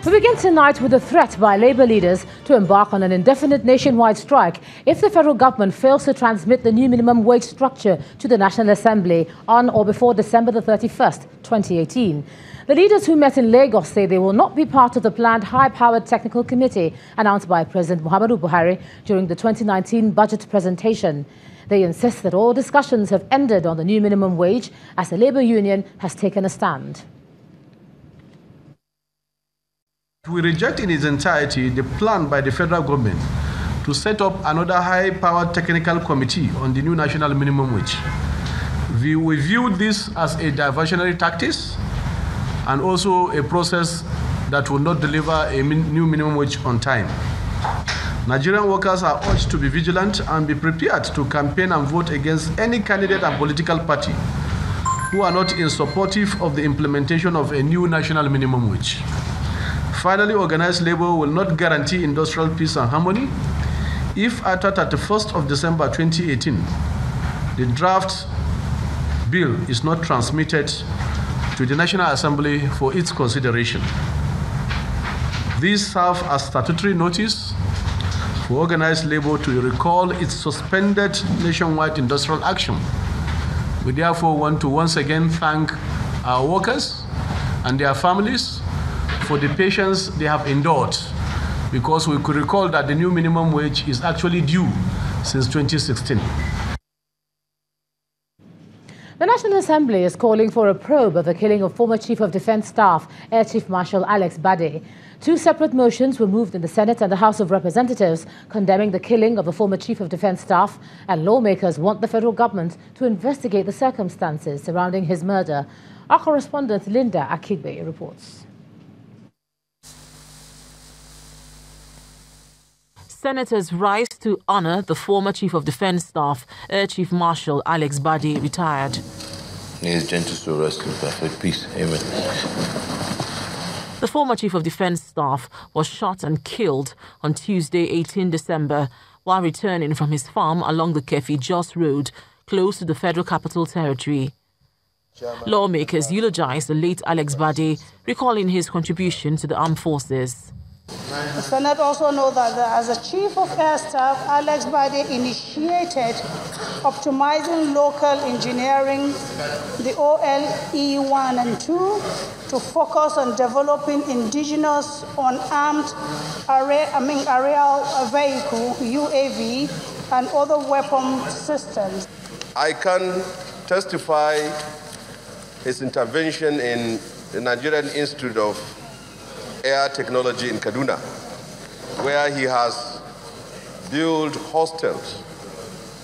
We begin tonight with a threat by Labour leaders to embark on an indefinite nationwide strike if the federal government fails to transmit the new minimum wage structure to the National Assembly on or before December the 31st, 2018. The leaders who met in Lagos say they will not be part of the planned high-powered technical committee announced by President Muhammadu Buhari during the 2019 budget presentation. They insist that all discussions have ended on the new minimum wage as the Labour union has taken a stand. We reject in its entirety the plan by the federal government to set up another high-powered technical committee on the new national minimum wage. We view this as a diversionary tactic and also a process that will not deliver a new minimum wage on time. Nigerian workers are urged to be vigilant and be prepared to campaign and vote against any candidate and political party who are not in supportive of the implementation of a new national minimum wage. Finally, organized labor will not guarantee industrial peace and harmony if after 31st of December 2018, the draft bill is not transmitted to the National Assembly for its consideration. These serve as statutory notice for organized labor to recall its suspended nationwide industrial action. We therefore want to once again thank our workers and their families for the patience they have endured, because we could recall that the new minimum wage is actually due since 2016. The National Assembly is calling for a probe of the killing of former Chief of Defence Staff, Air Chief Marshal Alex Bade. Two separate motions were moved in the Senate and the House of Representatives condemning the killing of the former Chief of Defence Staff, and lawmakers want the federal government to investigate the circumstances surrounding his murder. Our correspondent Linda Akigbe reports. Senators rise to honor the former Chief of Defence Staff, Air Chief Marshal Alex Bade, retired. May his gentle soul rest in perfect peace. Amen. The former Chief of Defence Staff was shot and killed on Tuesday, 18 December, while returning from his farm along the Kefi-Jos Road, close to the Federal Capital Territory. Lawmakers eulogized the late Alex Bade, recalling his contribution to the armed forces. The Senate also knows that as a Chief of Air Staff, Alex Bade initiated optimizing local engineering, the OLE-1 and 2, to focus on developing indigenous unarmed aerial vehicle, UAV, and other weapon systems. I can testify his intervention in the Nigerian Institute of Air Technology in Kaduna, where he has built hostels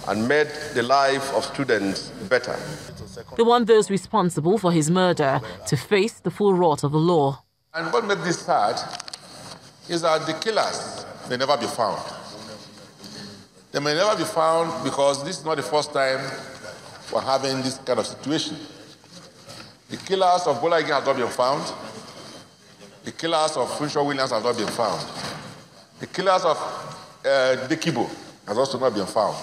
and made the life of students better. They want those responsible for his murder to face the full wrath of the law. And what makes this sad is that the killers may never be found. They may never be found because this is not the first time we're having this kind of situation. The killers of Bola Ige have not been found. The killers of Funshaw Williams have not been found. The killers of Dekibo has also not been found.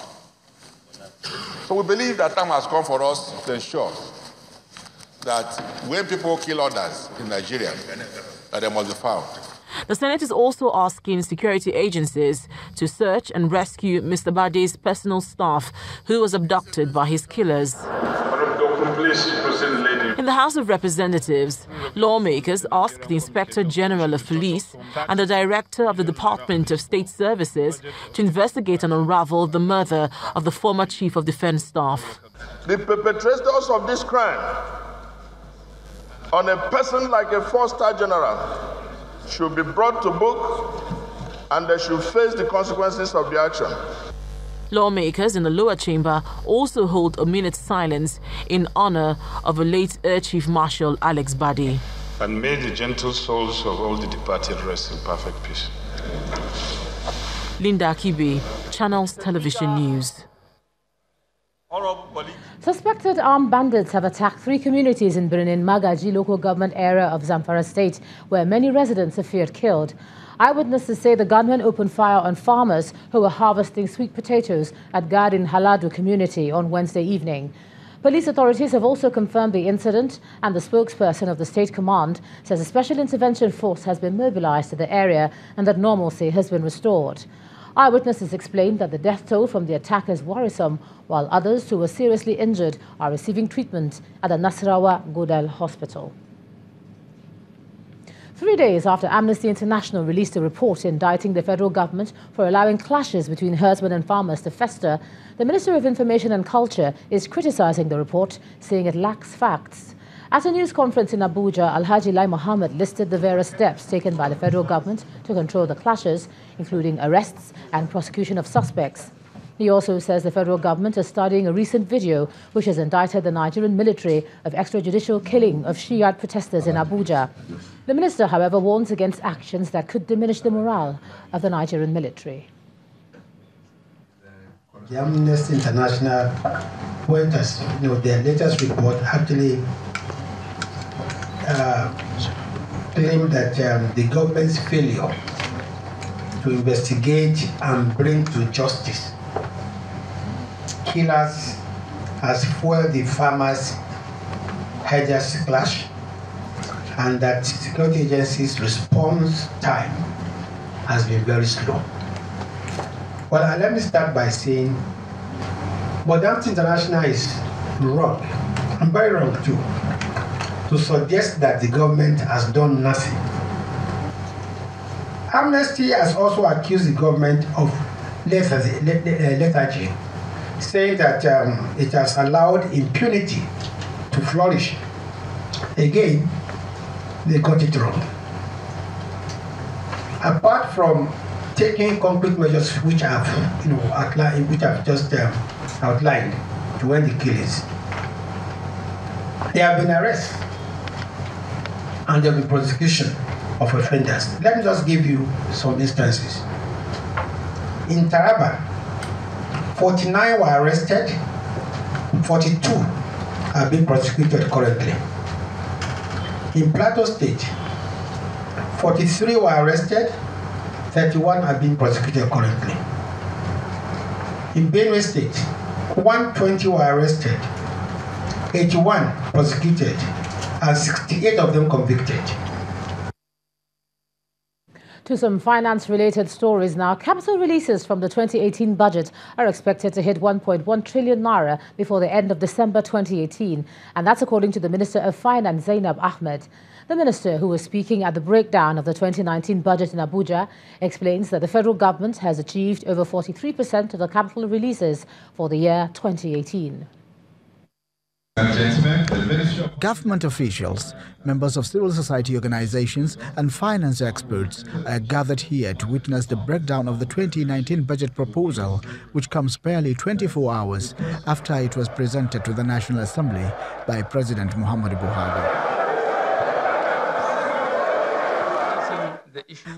So we believe that time has come for us to ensure that when people kill others in Nigeria, that they must be found. The Senate is also asking security agencies to search and rescue Mr. Bade's personal staff who was abducted by his killers. In the House of Representatives, lawmakers asked the Inspector General of Police and the Director of the Department of State Services to investigate and unravel the murder of the former Chief of Defence Staff. The perpetrators of this crime on a person like a four-star general should be brought to book and they should face the consequences of their action. Lawmakers in the lower chamber also hold a minute's silence in honor of a late Air Chief Marshal Alex Bade. And may the gentle souls of all the departed rest in perfect peace. Linda Akibe, Channels Television News. Suspected armed bandits have attacked 3 communities in Birnin Magaji local government area of Zamfara state, where many residents are feared killed. Eyewitnesses say the gunmen opened fire on farmers who were harvesting sweet potatoes at Garden Haladu community on Wednesday evening. Police authorities have also confirmed the incident, and the spokesperson of the State Command says a special intervention force has been mobilized to the area and that normalcy has been restored. Eyewitnesses explained that the death toll from the attack is worrisome, while others who were seriously injured are receiving treatment at the Nasarawa Godel Hospital. 3 days after Amnesty International released a report indicting the federal government for allowing clashes between herdsmen and farmers to fester, the Minister of Information and Culture is criticizing the report, saying it lacks facts. At a news conference in Abuja, Alhaji Lai Mohammed listed the various steps taken by the federal government to control the clashes, including arrests and prosecution of suspects. He also says the federal government is studying a recent video which has indicted the Nigerian military of extrajudicial killing of Shiite protesters in Abuja. The minister, however, warns against actions that could diminish the morale of the Nigerian military. The Amnesty International, their latest report actually claimed that the government's failure to investigate and bring to justice killers has fueled the farmers' hedges clash, and that security agencies' response time has been very slow. Well, let me start by saying, Amnesty International is wrong, and very wrong too, to suggest that the government has done nothing. Amnesty has also accused the government of lethargy, saying that it has allowed impunity to flourish. Again, they got it wrong. Apart from taking concrete measures which I've just outlined to end the killings, there have been arrests and there have been prosecution of offenders. Let me just give you some instances. In Taraba, 49 were arrested, 42 are being prosecuted currently. In Plateau State, 43 were arrested, 31 are being prosecuted currently. In Benue State, 120 were arrested, 81 prosecuted, and 68 of them convicted. To some finance-related stories now, capital releases from the 2018 budget are expected to hit 1.1 trillion naira before the end of December 2018, and that's according to the Minister of Finance, Zainab Ahmed. The minister, who was speaking at the breakdown of the 2019 budget in Abuja, explains that the federal government has achieved over 43% of the capital releases for the year 2018. Government officials, members of civil society organizations and finance experts are gathered here to witness the breakdown of the 2019 budget proposal, which comes barely 24 hours after it was presented to the National Assembly by President Muhammadu Buhari.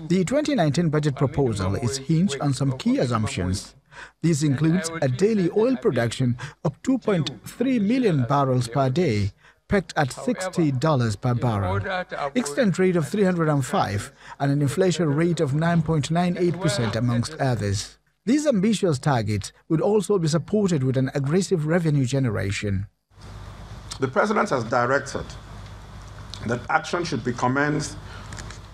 The 2019 budget proposal is hinged on some key assumptions. This includes a daily oil production of 2.3 million barrels per day, pegged at $60 per barrel, exchange rate of 305, and an inflation rate of 9.98% amongst others. These ambitious targets would also be supported with an aggressive revenue generation. The President has directed that action should be commenced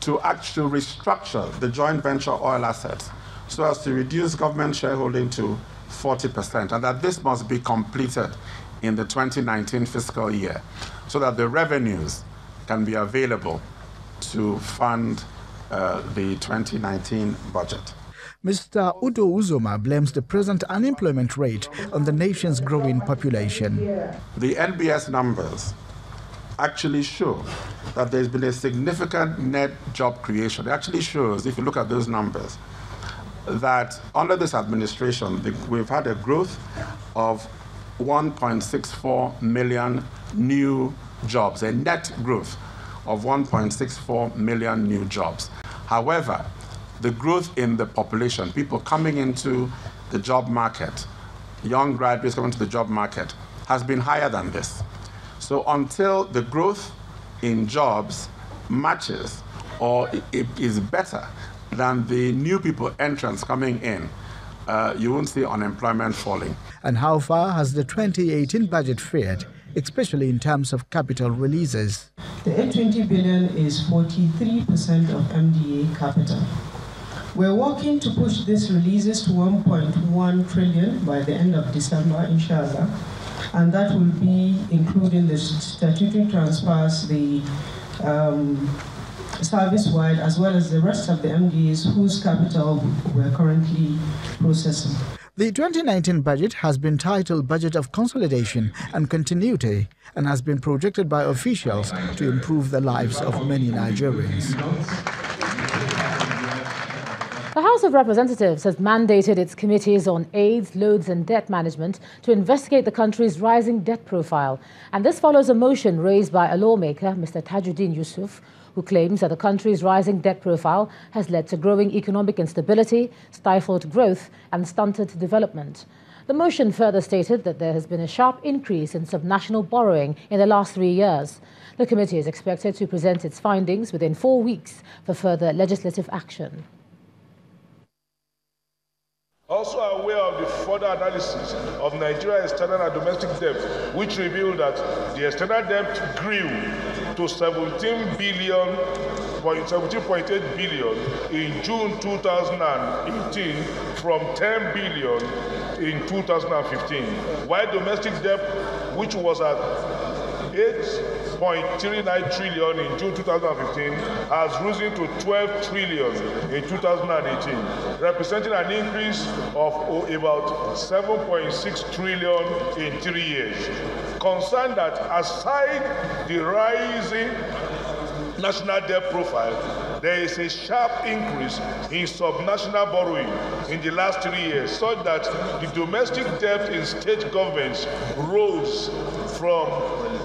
to actually restructure the joint venture oil assets so as to reduce government shareholding to 40%, and that this must be completed in the 2019 fiscal year so that the revenues can be available to fund the 2019 budget. Mr. Udo Uzoma blames the present unemployment rate on the nation's growing population. The NBS numbers actually show that there's been a significant net job creation. It actually shows, if you look at those numbers, that under this administration, we've had a growth of 1.64 million new jobs, a net growth of 1.64 million new jobs. However, the growth in the population, people coming into the job market, young graduates coming to the job market, has been higher than this. So until the growth in jobs matches or is better than the new people entrants coming in, you won't see unemployment falling. And how far has the 2018 budget fared, especially in terms of capital releases? The 820 billion is 43% of MDA capital. We're working to push these releases to 1.1 trillion by the end of December, inshallah, and that will be including the statutory transfers, the service-wide, as well as the rest of the MDAs whose capital we're currently processing. The 2019 budget has been titled Budget of Consolidation and Continuity and has been projected by officials to improve the lives of many Nigerians. The House of Representatives has mandated its committees on AIDS, loads and debt management to investigate the country's rising debt profile. And this follows a motion raised by a lawmaker, Mr. Tajuddin Yusuf, who claims that the country's rising debt profile has led to growing economic instability, stifled growth and stunted development. The motion further stated that there has been a sharp increase in subnational borrowing in the last 3 years. The committee is expected to present its findings within 4 weeks for further legislative action. Also aware of the further analysis of Nigeria's external and domestic debt, which revealed that the external debt grew to 17.8 billion in June 2018 from 10 billion in 2015, while domestic debt, which was at 8.39 trillion in June 2015, has risen to 12 trillion in 2018, representing an increase of about 7.6 trillion in 3 years. Concerned that aside the rising national debt profile, there is a sharp increase in subnational borrowing in the last 3 years, such that the domestic debt in state governments rose from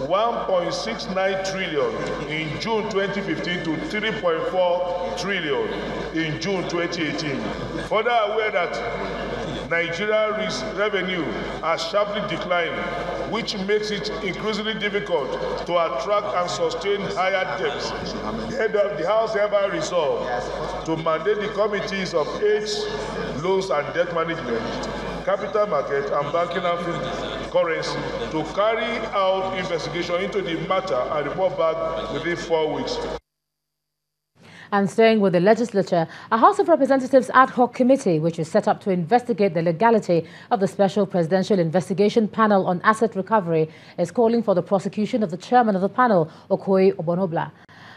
1.69 trillion in June 2015 to 3.4 trillion in June 2018. Further aware that Nigeria's revenue has sharply declined, which makes it increasingly difficult to attract and sustain higher debts. The House hereby resolved to mandate the committees of AIDS, loans and debt management, capital market and banking and currency to carry out investigation into the matter and report back within 4 weeks. And staying with the legislature, a House of Representatives ad hoc committee, which is set up to investigate the legality of the Special Presidential Investigation Panel on Asset Recovery, is calling for the prosecution of the chairman of the panel, Okoye Ogbonobla.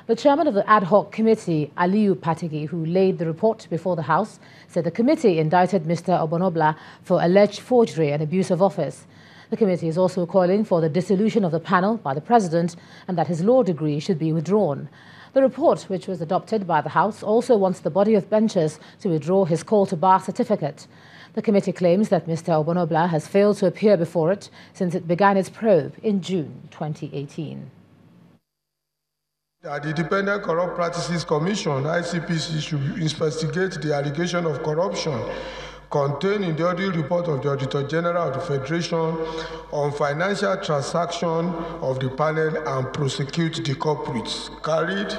The chairman of the ad hoc committee, Aliyu Patigi, who laid the report before the House, said the committee indicted Mr. Ogbonobla for alleged forgery and abuse of office. The committee is also calling for the dissolution of the panel by the president and that his law degree should be withdrawn. The report, which was adopted by the House, also wants the body of benchers to withdraw his call to bar certificate. The committee claims that Mr. Ogbonobla has failed to appear before it since it began its probe in June 2018. The Independent Corrupt Practices Commission, ICPC, should investigate the allegation of corruption contained in the audit report of the Auditor General of the Federation on financial transaction of the panel and prosecute the culprits. Carried.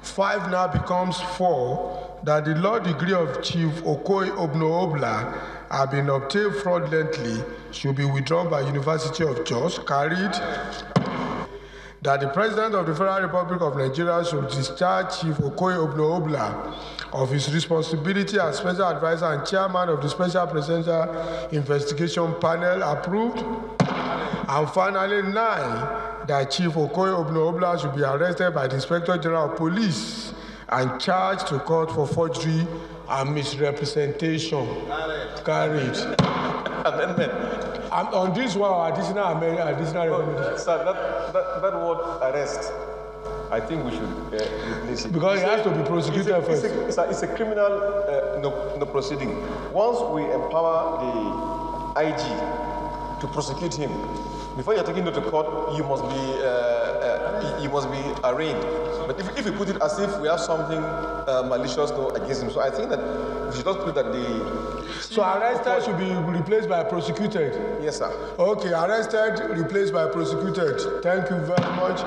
5 now becomes 4, that the law degree of Chief Okoye Ogbonobla have been obtained fraudulently should be withdrawn by University of Jos. Carried. That the President of the Federal Republic of Nigeria should discharge Chief Okoye Ogbonobla of his responsibility as Special Advisor and Chairman of the Special Presidential Investigation Panel. Approved. And finally, 9, that Chief Okoye Ogbonobla should be arrested by the Inspector General of Police and charged to court for forgery and misrepresentation. Carried. Amendment. On this one, additional recommendation. Sir, that word arrest, I think we should replace it. Because it has to be prosecuted first. It's a criminal proceeding. Once we empower the IG to prosecute him, before you're taken to court, you must be arraigned. But if we put it as if we have something malicious against him, so I think that we should just put that So arrested should be replaced by prosecuted? Yes, sir. Okay, arrested, replaced by prosecuted. Thank you very much.